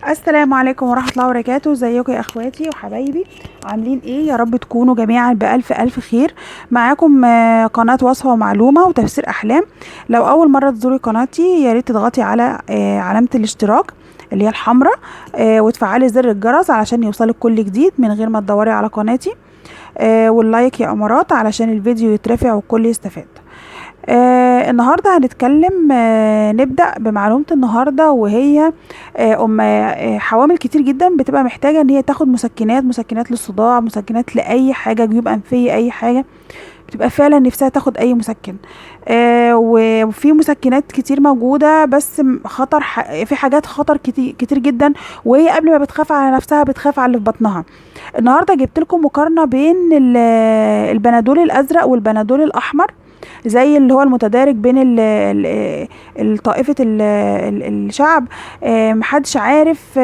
السلام عليكم ورحمة الله وبركاته. ازيكم يا اخواتي وحبايبي؟ عاملين ايه؟ يا رب تكونوا جميعا بألف ألف خير. معاكم قناة وصفة ومعلومة وتفسير أحلام. لو أول مرة تزوري قناتي يا ريت تضغطي على علامة الاشتراك اللي هي الحمراء، وتفعلي زر الجرس علشان يوصلك كل جديد من غير ما تدوري على قناتي. واللايك يا أمارات علشان الفيديو يترفع والكل يستفاد. النهاردة هنتكلم، نبدأ بمعلومة النهاردة، وهي حوامل كتير جدا بتبقى محتاجة ان هي تاخد مسكنات للصداع، مسكنات لأي حاجة، جيوب أنفية، أي حاجة. بتبقى فعلا نفسها تاخد أي مسكن. وفي مسكنات كتير موجودة، بس خطر، في حاجات خطر كتير, كتير جدا، وهي قبل ما بتخاف على نفسها بتخاف على اللي في بطنها. النهاردة جبت لكم مقارنة بين البنادول الأزرق والبنادول الأحمر، زي اللي هو المتدارج بين طائفة الشعب. محدش عارف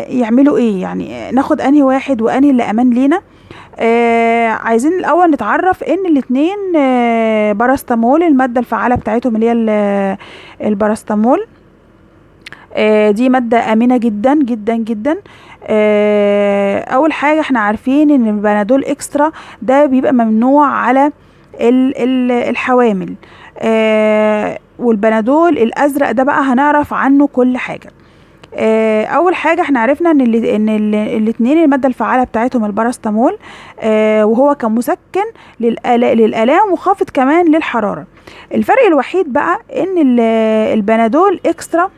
يعملوا ايه، يعني ناخد انهي واحد وانهي اللي امان لينا. عايزين الاول نتعرف ان الاتنين باراستامول، المادة الفعالة بتاعتهم اللي هي الباراستامول. دي مادة آمنة جدا جدا جدا. اول حاجة احنا عارفين ان البنادول اكسترا ده بيبقى ممنوع على الحوامل. والبنادول الازرق ده بقى هنعرف عنه كل حاجه. اول حاجه احنا عرفنا ان الاثنين الماده الفعاله بتاعتهم الباراستامول، وهو كمسكن للالام وخافض كمان للحراره. الفرق الوحيد بقى ان البنادول اكسترا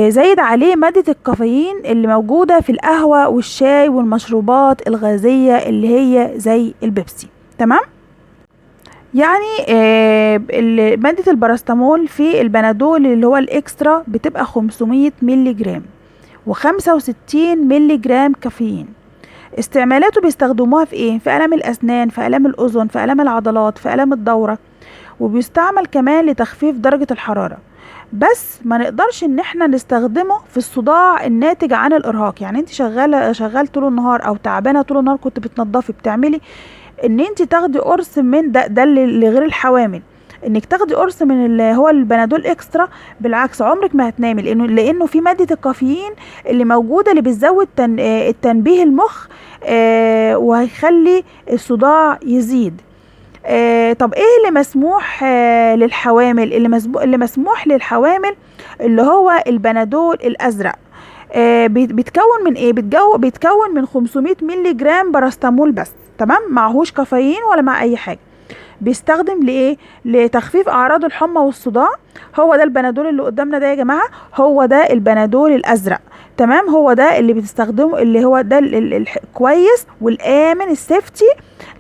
زايد عليه مادة الكافيين اللي موجودة في القهوة والشاي والمشروبات الغازية اللي هي زي البيبسي. تمام؟ يعني مادة الباراستامول في البنادول اللي هو الإكسترا بتبقى 500 ملي جرام و65 ملي جرام كافيين. استعمالاته بيستخدموها في ايه؟ في ألم الأسنان، في ألم الأذن، في ألم العضلات، في ألم الدورة، وبيستعمل كمان لتخفيف درجة الحرارة. بس ما نقدرش ان احنا نستخدمه في الصداع الناتج عن الارهاق. يعني انت شغال طول النهار او تعبانه طول النهار، كنت بتنضفي بتعملي ان انت تاخدي قرص من ده لغير الحوامل، انك تاخدي قرص من اللي هو البنادول اكسترا. بالعكس عمرك ما هتنامي، لانه في ماده الكافيين اللي موجوده اللي بتزود التنبيه المخ، وهيخلي الصداع يزيد. طب ايه اللي مسموح للحوامل؟ اللي مسموح للحوامل اللي هو البنادول الازرق. بيتكون من ايه؟ بيتكون من 500 ملي جرام باراستامول بس. تمام؟ معهوش كافيين ولا مع اي حاجه. بيستخدم لايه؟ لتخفيف اعراض الحمى والصداع. هو ده البنادول اللي قدامنا ده يا جماعه، هو ده البنادول الازرق. تمام؟ هو ده اللي بتستخدمه، اللي هو ده الكويس والامن السيفتي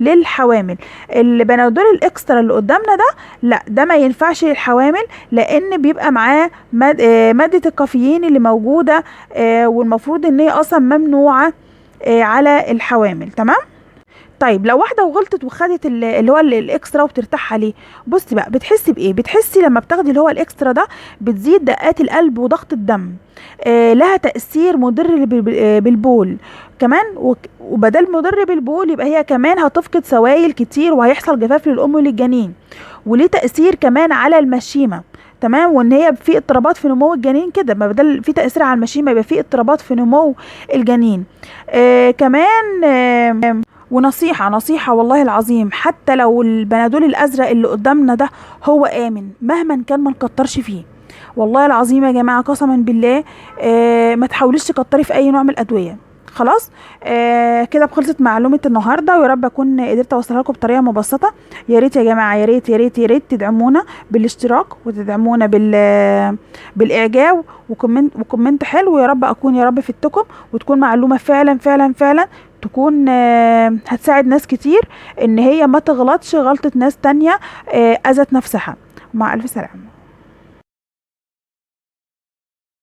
للحوامل. البنادول الاكسترا اللي قدامنا ده لا، ده ما ينفعش للحوامل، لان بيبقى معاه ماده الكافيين اللي موجوده، والمفروض ان هي اصلا ممنوعه على الحوامل. تمام؟ طيب لو واحده وغلطت وخدت اللي هو الاكسترا وبترتاح عليه، بصي بقى بتحسي بايه؟ بتحسي لما بتاخدي اللي هو الاكسترا ده بتزيد دقات القلب وضغط الدم. لها تأثير مضر بالبول كمان، وبدل مضر بالبول يبقى هي كمان هتفقد سوائل كتير وهيحصل جفاف للأم وللجنين. وليه تأثير كمان على المشيمة. تمام؟ وان هي في اضطرابات في نمو الجنين كده، ما بدل في تأثير على المشيمة يبقى في اضطرابات في نمو الجنين. كمان ونصيحة والله العظيم، حتى لو البنادول الأزرق اللي قدامنا ده هو آمن، مهما كان ما نكترش فيه. والله العظيم يا جماعة قسما بالله، ما تحاوليش تكتري في أي نوع من الأدوية. خلاص. كده خلصت معلومة النهاردة، ويا رب أكون قدرت أوصلها لكم بطريقة مبسطة. يا ريت يا جماعة، يا ريت يا ريت يا ريت تدعمونا بالاشتراك، وتدعمونا بالإعجاب وكومنت حلو. يا رب أكون يا رب فدتكم، وتكون معلومة فعلا فعلا فعلا تكون هتساعد ناس كتير ان هي ما تغلطش غلطة ناس تانية اذت نفسها. مع الف سلامة.